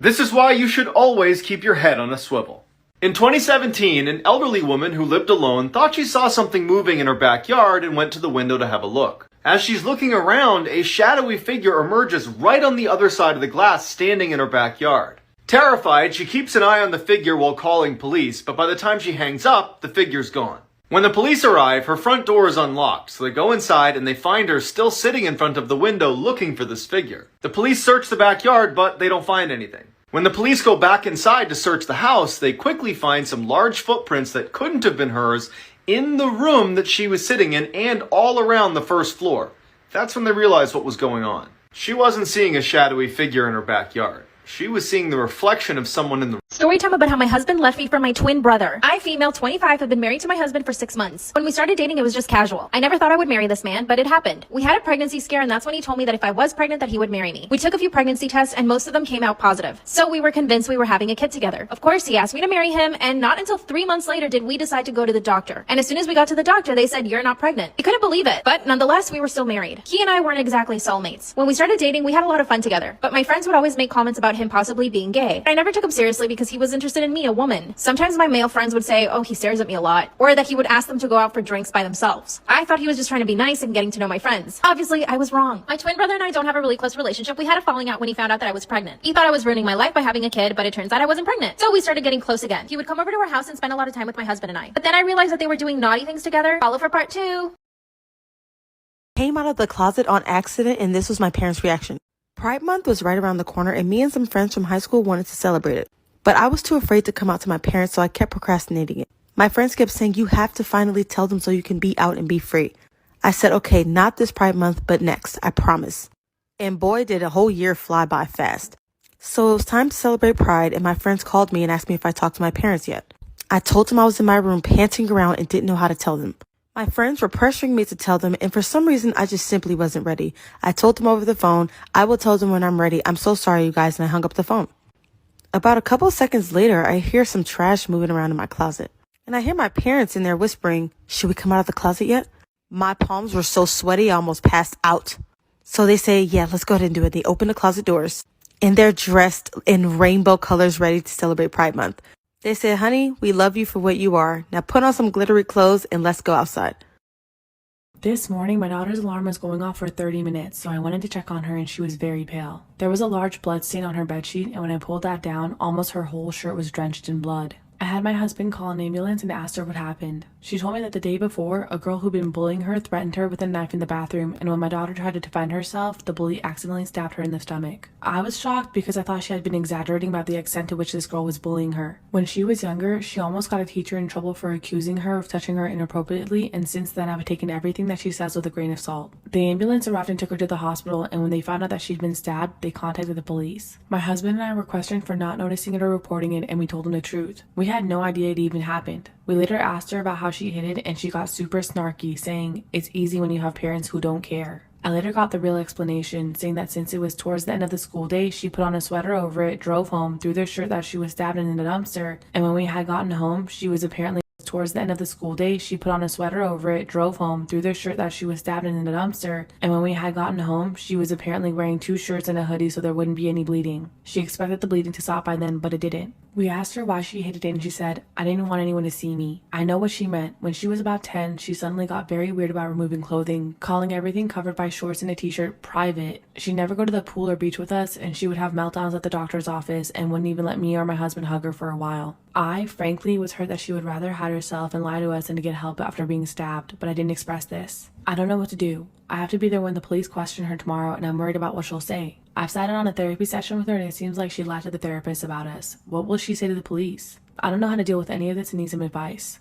This is why you should always keep your head on a swivel. In 2017, an elderly woman who lived alone thought she saw something moving in her backyard and went to the window to have a look. As she's looking around, a shadowy figure emerges right on the other side of the glass, standing in her backyard. Terrified, she keeps an eye on the figure while calling police, but by the time she hangs up, the figure's gone. When the police arrive, her front door is unlocked, so they go inside and they find her still sitting in front of the window looking for this figure. The police search the backyard, but they don't find anything. When the police go back inside to search the house, they quickly find some large footprints that couldn't have been hers in the room that she was sitting in and all around the first floor. That's when they realized what was going on. She wasn't seeing a shadowy figure in her backyard. She was seeing the reflection of someone in the Story time about how my husband left me for my twin brother. I, female, 25, have been married to my husband for 6 months. When we started dating, it was just casual. I never thought I would marry this man, but it happened. We had a pregnancy scare, and that's when he told me that if I was pregnant, that he would marry me. We took a few pregnancy tests, and most of them came out positive. So we were convinced we were having a kid together. Of course, he asked me to marry him, and not until 3 months later did we decide to go to the doctor. And as soon as we got to the doctor, they said, "You're not pregnant." I couldn't believe it, but nonetheless, we were still married. He and I weren't exactly soulmates. When we started dating, we had a lot of fun together, but my friends would always make comments about him possibly being gay. I never took him seriously because he was interested in me, a woman. Sometimes my male friends would say, "Oh, he stares at me a lot," or that he would ask them to go out for drinks by themselves. I thought he was just trying to be nice and getting to know my friends. Obviously, I was wrong. My twin brother and I don't have a really close relationship. We had a falling out when he found out that I was pregnant. He thought I was ruining my life by having a kid, but it turns out I wasn't pregnant. So we started getting close again. He would come over to our house and spend a lot of time with my husband and I. But then I realized that they were doing naughty things together. Follow for part 2. Came out of the closet on accident, and this was my parents' reaction. Pride Month was right around the corner, and me and some friends from high school wanted to celebrate it. But I was too afraid to come out to my parents, so I kept procrastinating it. My friends kept saying, "You have to finally tell them so you can be out and be free." I said, "Okay, not this Pride Month, but next, I promise." And boy, did a whole year fly by fast. So it was time to celebrate Pride, and my friends called me and asked me if I talked to my parents yet. I told them I was in my room panting around and didn't know how to tell them. My friends were pressuring me to tell them, and for some reason, I just simply wasn't ready. I told them over the phone, "I will tell them when I'm ready. I'm so sorry, you guys," and I hung up the phone. About a couple of seconds later, I hear some trash moving around in my closet. And I hear my parents in there whispering, "Should we come out of the closet yet?" My palms were so sweaty, I almost passed out. So they say, "Yeah, let's go ahead and do it." They open the closet doors, and they're dressed in rainbow colors ready to celebrate Pride Month. They said, "Honey, we love you for what you are. Now put on some glittery clothes and let's go outside." This morning, my daughter's alarm was going off for 30 minutes, so I wanted to check on her and she was very pale. There was a large blood stain on her bedsheet, and when I pulled that down, almost her whole shirt was drenched in blood. I had my husband call an ambulance and asked her what happened. She told me that the day before, a girl who'd been bullying her threatened her with a knife in the bathroom, and when my daughter tried to defend herself, the bully accidentally stabbed her in the stomach. I was shocked because I thought she had been exaggerating about the extent to which this girl was bullying her. When she was younger, she almost got a teacher in trouble for accusing her of touching her inappropriately, and since then I've taken everything that she says with a grain of salt. The ambulance arrived and took her to the hospital, and when they found out that she'd been stabbed, they contacted the police. My husband and I were questioned for not noticing it or reporting it, and we told him the truth. We had no idea it even happened. We later asked her about how she hid it, and she got super snarky, saying, "It's easy when you have parents who don't care." I later got the real explanation, saying that since it was towards the end of the school day, she put on a sweater over it, drove home, threw their shirt that she was stabbed in the dumpster, and when we had gotten home, she was apparently towards the end of the school day, she put on a sweater over it, drove home, threw their shirt that she was stabbed in the dumpster, and when we had gotten home, she was apparently wearing 2 shirts and a hoodie so there wouldn't be any bleeding. She expected the bleeding to stop by then, but it didn't. We asked her why she hid it, and she said, "I didn't want anyone to see me." I know what she meant. When she was about 10, she suddenly got very weird about removing clothing, calling everything covered by shorts and a t-shirt private. She'd never go to the pool or beach with us, and she would have meltdowns at the doctor's office and wouldn't even let me or my husband hug her for a while. I, frankly, was hurt that she would rather hide herself and lie to us than to get help after being stabbed, but I didn't express this. I don't know what to do. I have to be there when the police question her tomorrow, and I'm worried about what she'll say. I've sat in on a therapy session with her, and it seems like she lied to the therapist about us. What will she say to the police? I don't know how to deal with any of this and need some advice.